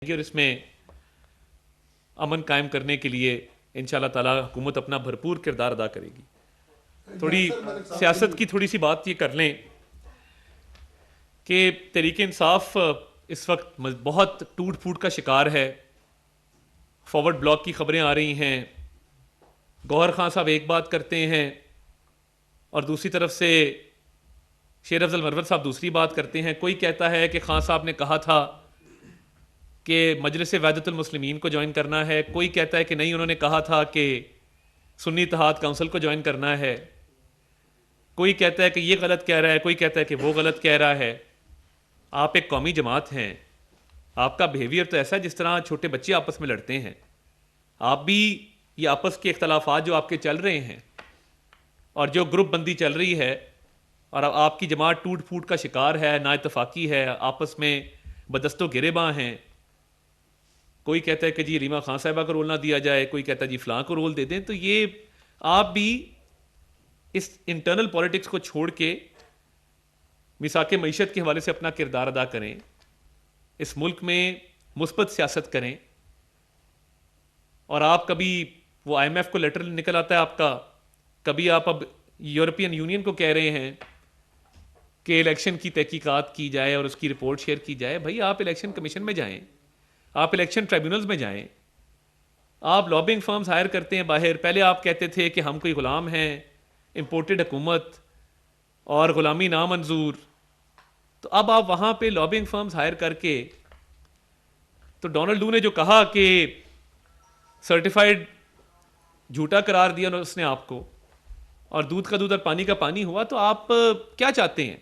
और इसमें अमन कायम करने के लिए इंशाल्लाह ताला हुकूमत अपना भरपूर किरदार अदा करेगी। थोड़ी सियासत की थोड़ी सी बात ये कर लें कि तहरीक इंसाफ इस वक्त बहुत टूट फूट का शिकार है। फॉरवर्ड ब्लॉक की खबरें आ रही हैं, गौहर खान साहब एक बात करते हैं और दूसरी तरफ से शेर अफजल मरवत साहब दूसरी बात करते हैं। कोई कहता है कि खान साहब ने कहा था कि मजलिस वहदतुल मुस्लिमीन को ज्वाइन करना है, कोई कहता है कि नहीं, उन्होंने कहा था कि सुन्नी इत्तेहाद काउंसिल को ज्वाइन करना है, कोई कहता है कि ये गलत कह रहा है, कोई कहता है कि वो गलत कह रहा है। आप एक कौमी जमात हैं, आपका बिहेवियर तो ऐसा है जिस तरह छोटे बच्चे आपस में लड़ते हैं। आप भी ये आपस के इख्तलाफात जो आपके चल रहे हैं और जो ग्रुप बंदी चल रही है और आपकी जमात टूट फूट का शिकार है, ना इतफाक़ी है, आपस में बदस्तो गिरेबां हैं। कोई कहता है कि जी रीमा खान साहिबा को रोल ना दिया जाए, कोई कहता है जी फ़लाँ को रोल दे दें। तो ये आप भी इस इंटरनल पॉलिटिक्स को छोड़ के मिसाक मईशत के हवाले से अपना किरदार अदा करें, इस मुल्क में मुस्बत सियासत करें। और आप कभी वो IMF को लेटर निकल आता है आपका, कभी आप अब यूरोपियन यूनियन को कह रहे हैं कि इलेक्शन की तहकीकात की जाए और उसकी रिपोर्ट शेयर की जाए। भाई आप इलेक्शन कमीशन में जाएं, आप इलेक्शन ट्राइब्यूनल्स में जाएं, आप लॉबिंग फर्म्स हायर करते हैं बाहर। पहले आप कहते थे कि हम कोई ग़ुलाम हैं, इम्पोर्टेड हुकूमत और ग़ुलामी नामंजूर। तो अब आप वहाँ पे लॉबिंग फर्म्स हायर करके, तो डोनाल्ड डू ने जो कहा कि सर्टिफाइड झूठा करार दिया उसने आपको, और दूध का दूध और पानी का पानी हुआ। तो आप क्या चाहते हैं?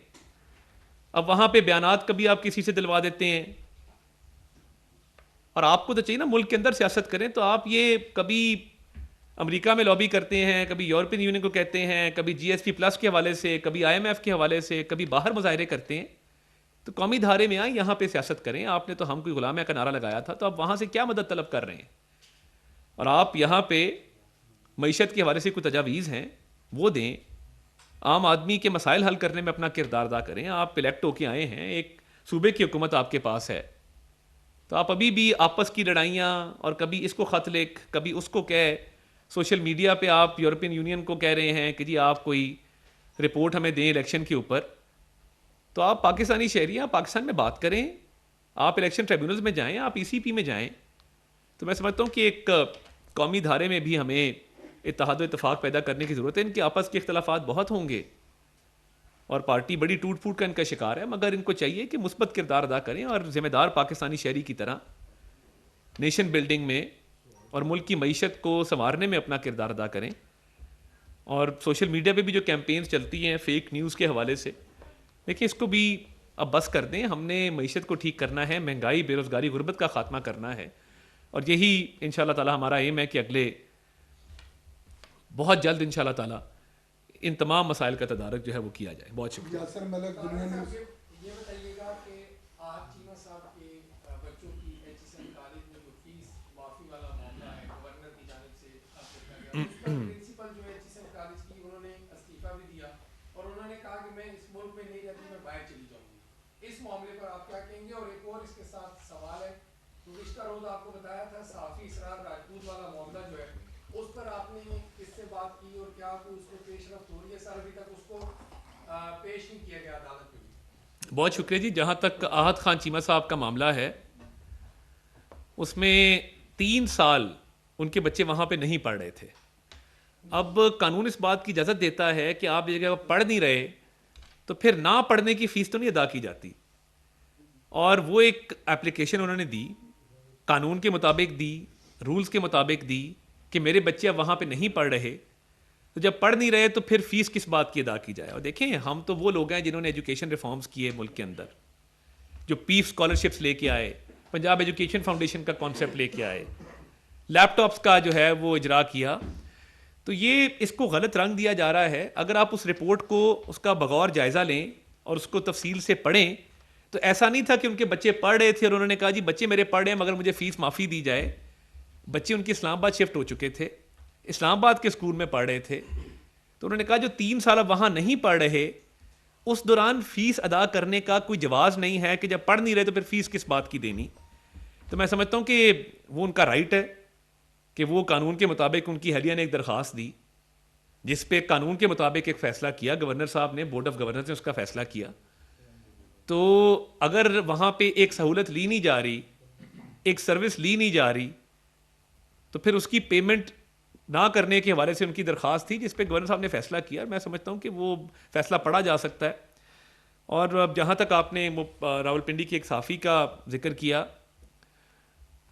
अब वहाँ पे बयानात कभी आप किसी से दिलवा देते हैं, और आपको तो चाहिए ना मुल्क के अंदर सियासत करें। तो आप ये कभी अमेरिका में लॉबी करते हैं, कभी यूरोपियन यूनियन को कहते हैं, कभी GSP+ के हवाले से, कभी IMF के हवाले से, कभी बाहर मुजाहरे करते हैं। तो कौमी धारे में आए, यहाँ पे सियासत करें। आपने तो हम कोई गुलाम का नारा लगाया था, तो आप वहाँ से क्या मदद तलब कर रहे हैं? और आप यहाँ पे मईशत के हवाले से कोई तजावीज़ हैं वो दें, आम आदमी के मसाइल हल करने में अपना किरदार अदा करें। आप इलेक्ट होके आए हैं, एक सूबे की हुकूमत आपके पास है, तो आप अभी भी आपस की लड़ाइयाँ और कभी इसको ख़त लिख, कभी उसको कह, सोशल मीडिया पे आप यूरोपियन यूनियन को कह रहे हैं कि जी आप कोई रिपोर्ट हमें दें इलेक्शन के ऊपर। तो आप पाकिस्तानी शहरी हैं, आप पाकिस्तान में बात करें, आप इलेक्शन ट्राइब्यूनल्स में जाएं, आप ECP में जाएं। तो मैं समझता हूँ कि एक कौमी धारे में भी हमें इत्तेहाद व इत्तफाक पैदा करने की ज़रूरत है। इनके आपस के इख्तलाफात बहुत होंगे और पार्टी बड़ी टूट फूट का इनका शिकार है, मगर इनको चाहिए कि मुस्बत किरदार अदा करें और ज़िम्मेदार पाकिस्तानी शहरी की तरह नेशन बिल्डिंग में और मुल्क की मईशत को संवारने में अपना किरदार अदा करें। और सोशल मीडिया पे भी जो कैंपेन्स चलती हैं फेक न्यूज़ के हवाले से, देखिए इसको भी अब बस कर दें। हमने मईशत को ठीक करना है, महंगाई, बेरोज़गारी, गुर्बत का ख़ात्मा करना है, और यही इंशाल्लाह ताला हमारा एम है कि अगले बहुत जल्द इंशाल्लाह ताला इन तमाम मसाइल का तदारक जो है वो किया जाए। बहुत शुक्रिया। ये बताइएगा कि आज चीमा साहब के बच्चों की HSN कॉलेज में जो फीस माफी वाला मामला है, गवर्नर की जानिब से गया, उस पर प्रिंसिपल जो है HSN कॉलेज की, उन्होंने इस्तीफा भी दिया और उन्होंने कहा कि मैं इस मुल्क में नहीं रहती, मैं बाहर चली जाऊंगी। इस मामले पर आप क्या कहेंगे? और एक और इसके साथ सवाल है, गुज़िश्ता रोज आपको बताया था सहाफ़ी इसरार राजपूत वाला मामला जो है, उस पर आपने किससे बात की और क्या उसमें पेशरफ्त हो रही है? सर अभी तक उसको पेश नहीं किया गया अदालत में। बहुत शुक्रिया जी। जहाँ तक आहत खान चीमा साहब का मामला है, उसमें 3 साल उनके बच्चे वहाँ पे नहीं पढ़ रहे थे। अब कानून इस बात की इजाज़त देता है कि आप जगह पढ़ नहीं रहे तो फिर ना पढ़ने की फ़ीस तो नहीं अदा की जाती। और वो एक एप्लीकेशन उन्होंने दी, कानून के मुताबिक दी, रूल्स के मुताबिक दी कि मेरे बच्चे अब वहाँ पे नहीं पढ़ रहे, तो जब पढ़ नहीं रहे तो फिर फीस किस बात की अदा की जाए? और देखें, हम तो वो लोग हैं जिन्होंने एजुकेशन रिफॉर्म्स किए मुल्क के अंदर, जो पीफ स्कॉलरशिप्स लेके आए, पंजाब एजुकेशन फाउंडेशन का कॉन्सेप्ट लेके आए, लैपटॉप्स का जो है वो इजरा किया। तो ये इसको गलत रंग दिया जा रहा है। अगर आप उस रिपोर्ट को उसका बगौर जायज़ा लें और उसको तफसील से पढ़ें, तो ऐसा नहीं था कि उनके बच्चे पढ़ रहे थे और उन्होंने कहा जी बच्चे मेरे पढ़ रहे हैं मगर मुझे फ़ीस माफ़ी दी जाए। बच्चे उनके इस्लामाबाद शिफ्ट हो चुके थे, इस्लामाबाद के स्कूल में पढ़ रहे थे। तो उन्होंने कहा जो 3 साल अब वहाँ नहीं पढ़ रहे, उस दौरान फ़ीस अदा करने का कोई जवाज़ नहीं है कि जब पढ़ नहीं रहे तो फिर फ़ीस किस बात की देनी। तो मैं समझता हूँ कि वो उनका राइट है कि वो कानून के मुताबिक, उनकी अहलिया ने एक दरख्वास्त दी जिस पे कानून के मुताबिक एक फ़ैसला किया, गवर्नर साहब ने, बोर्ड ऑफ गवर्नर्स ने उसका फ़ैसला किया। तो अगर वहाँ पे एक सहूलत ली नहीं जा रही, एक सर्विस ली नहीं जा रही, तो फिर उसकी पेमेंट ना करने के हवाले से उनकी दरख्वास्त थी जिस पे गवर्नर साहब ने फ़ैसला किया। मैं समझता हूँ कि वो फ़ैसला पढ़ा जा सकता है। और अब जहाँ तक आपने वो रावलपिंडी की एक साफ़ी का जिक्र किया,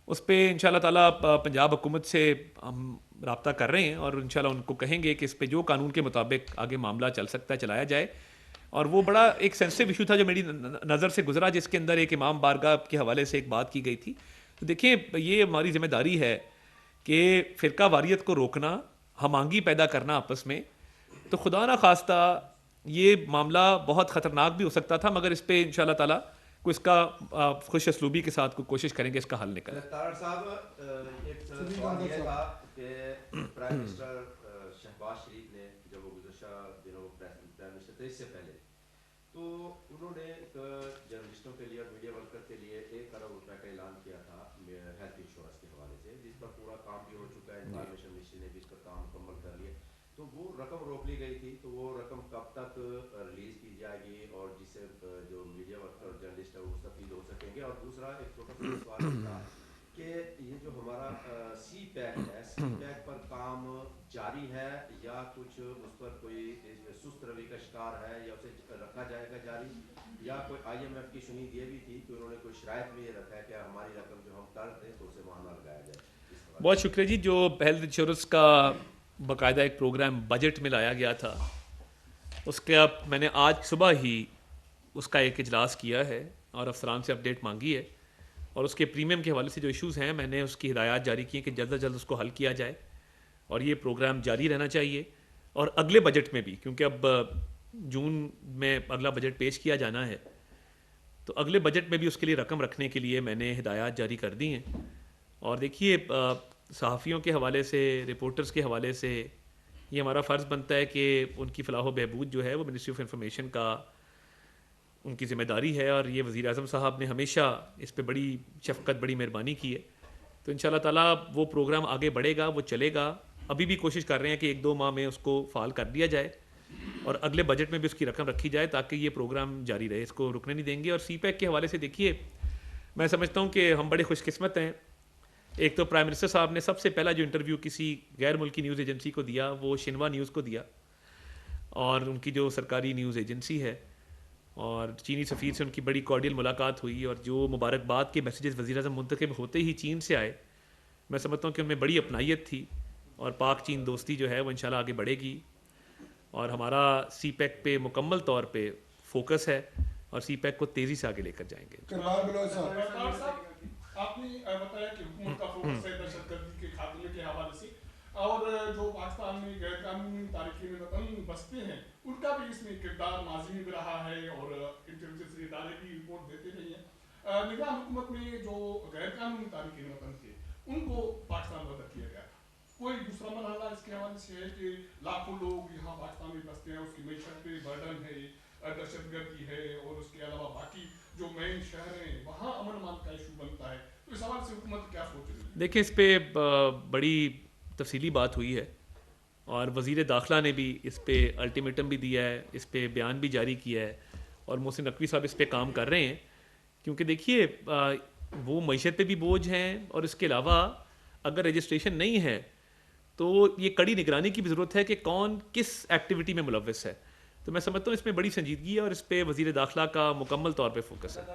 उस पर इंशाल्लाह ताला पंजाब हुकूमत से हम रब्ता कर रहे हैं और इंशाल्लाह उनको कहेंगे कि इस पे जो कानून के मुताबिक आगे मामला चल सकता है चलाया जाए। और वो बड़ा एक सेंसिटिव इशू था जो मेरी नज़र से गुजरा, जिसके अंदर एक इमाम बारगाह के हवाले से एक बात की गई थी। तो देखिए, ये हमारी जिम्मेदारी है कि फ़िरका वारियत को रोकना, हमांगी पैदा करना आपस में। तो खुदा ना खास्ता ये मामला बहुत ख़तरनाक भी हो सकता था, मगर इस पर इंशाल्लाह ताला को इसका खुश असलूबी के साथ कोई कोशिश करेंगे इसका हल निकले। तारड़ साहब, एक सवाल ये था कि प्राइम मिनिस्टर शहबाज शरीफ ने जब वो गुज़श्ता दिनों प्राइम मिनिस्टर थे, इससे पहले तो उन्होंने जर्नलिस्टों के लिए और मीडिया वर्कर के लिए 1 अरब रुपए का ऐलान किया था हेल्थ इंश्योरेंस के हवाले से, जिस पर पूरा काम भी हो चुका है। इन्फॉर्मेशन मिनिस्ट्री ने भी इस पर काम मुकम्मल कर लिया। तो वो रकम रोक ली गई थी, तो वो रकम कब तक रिलीज की जाएगी और जिससे जो मीडिया वर्कर और जर्नलिस्ट है वो मुस्तफीद हो सकेंगे? और दूसरा एक छोटा सा सवाल था कि ये जो हमारा सी पैक है, सी पैक पर काम जारी है या कुछ उस पर कोई सुस्त रवि का शिकार है, या उसे रखा जाएगा जारी, या कोई IMF की शुनीद ये भी थी कि उन्होंने कोई शरायत में ये रखा है कि हमारी रकम जो हम कर दें तो उसे वहाँ ना लगाया जाए? बहुत शुक्रिया जी। जो हेल्थ इंश्योरेंस का बाकायदा एक प्रोग्राम बजट में लाया गया था, उसके अब मैंने आज सुबह ही उसका एक इजलास किया है और अफसरान से अपडेट मांगी है, और उसके प्रीमियम के हवाले से जो इश्यूज़ हैं मैंने उसकी हिदायत जारी की है कि जल्द अज जल्द उसको हल किया जाए और ये प्रोग्राम जारी रहना चाहिए। और अगले बजट में भी, क्योंकि अब जून में अगला बजट पेश किया जाना है, तो अगले बजट में भी उसके लिए रकम रखने के लिए मैंने हिदायत जारी कर दी हैं। और देखिए, सहाफ़ियों के हवाले से, रिपोर्टर्स के हवाले से ये हमारा फ़र्ज़ बनता है कि उनकी फ़लाह बहबूद जो है वो मिनिस्ट्री ऑफ इंफॉर्मेशन का उनकी ज़िम्मेदारी है। और ये वज़ीर आज़म साहब ने हमेशा इस पे बड़ी शफ़क़त, बड़ी मेहरबानी की है। तो इंशाल्लाह ताला वो प्रोग्राम आगे बढ़ेगा, वो चलेगा। अभी भी कोशिश कर रहे हैं कि 1-2 माह में उसको फ़ाल कर दिया जाए और अगले बजट में भी उसकी रकम रखी जाए ताकि ये प्रोग्राम जारी रहे, इसको रुकने नहीं देंगे। और सी पैक के हवाले से देखिए, मैं समझता हूँ कि हम बड़े खुशकिस्मत हैं। एक तो प्राइम मिनिस्टर साहब ने सबसे पहला जो इंटरव्यू किसी गैर मुल्की न्यूज़ एजेंसी को दिया वो शिनवा न्यूज़ को दिया, और उनकी जो सरकारी न्यूज़ एजेंसी है, और चीनी सफ़ीर से उनकी बड़ी कॉर्डियल मुलाकात हुई, और जो मुबारकबाद के मैसेजेस वज़ीर आज़म मुंतखब होते ही चीन से आए, मैं समझता हूँ कि उनमें बड़ी अपनायत थी। और पाक चीन दोस्ती जो है वो इंशाल्लाह आगे बढ़ेगी। और हमारा सी पैक पे मुकम्मल तौर पे फोकस है और सी पैक को तेज़ी से आगे लेकर जाएंगे। आपने बताया कि हुकूमत का फोकस है दहशतगर्दी के खात्मे के हवाले से, और जो पाकिस्तान में गैर कानूनी तारीखी में वतन बसते हैं उनका भी इसमें किरदार माजी में भी रहा है, और इंटेलिजेंस इदारे भी रिपोर्ट देते रहे हैं। निगरान हुकूमत में जो गैर कानूनी तारीखी में वतन थे उनको पाकिस्तान बदर किया गया। कोई दूसरा मरहला इसके हवाले से है कि लाखों लोग यहाँ पाकिस्तान में बसते हैं, उसकी मैशत पे बर्डन है, दहशतगर्दी है, और उसके अलावा बाकी जो मेन शहर हैं वहाँ अमन अमान का इशू बनता है। तो इस हवाले से हुकूमत क्या सोच रही है? देखिए, इस पर बड़ी तफसीली बात हुई है और वज़ीर दाखिला ने भी इस पर अल्टीमेटम भी दिया है, इस पर बयान भी जारी किया है, और मोहसिन नकवी साहब इस पर काम कर रहे हैं। क्योंकि देखिए, वो मईशत पे भी बोझ हैं, और इसके अलावा अगर रजिस्ट्रेशन नहीं है तो ये कड़ी निगरानी की भी ज़रूरत है कि कौन किस एक्टिविटी में मुलव्वस है। तो मैं समझता हूँ इसमें बड़ी संजीदगी है और इस पर वज़ीर दाखिला का मुकम्मल तौर पे फोकस है।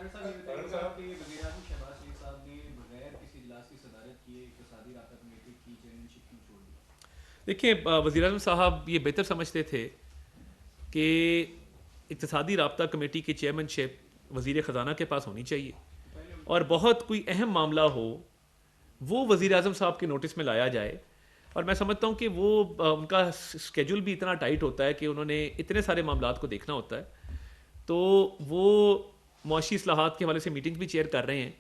देखिए, वज़ीर आज़म साहब ये बेहतर समझते थे कि इक़्तिसादी राब्ता कमेटी की चेयरमैनशिप वज़ीर ख़जाना के पास होनी चाहिए, और बहुत कोई अहम मामला हो वो वज़ीर आज़म साहब के नोटिस में लाया जाए। और मैं समझता हूँ कि वो उनका स्केड्यूल भी इतना टाइट होता है कि उन्होंने इतने सारे मामलात को देखना होता है, तो वो मुआशी इस्लाहात के हवाले से मीटिंग्स भी चेयर कर रहे हैं,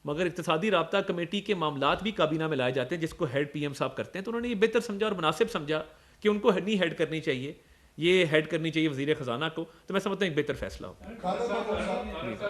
मगर इक़्तिसादी राब्ता कमेटी के मामलात भी काबीना में लाए जाते हैं जिसको हेड PM साहब करते हैं। तो उन्होंने ये बेहतर समझा और मुनासिब समझा कि उनको नहीं हेड करनी चाहिए, ये हेड करनी चाहिए वज़ीर ख़जाना को। तो मैं समझता हूँ एक बेहतर फैसला होगा।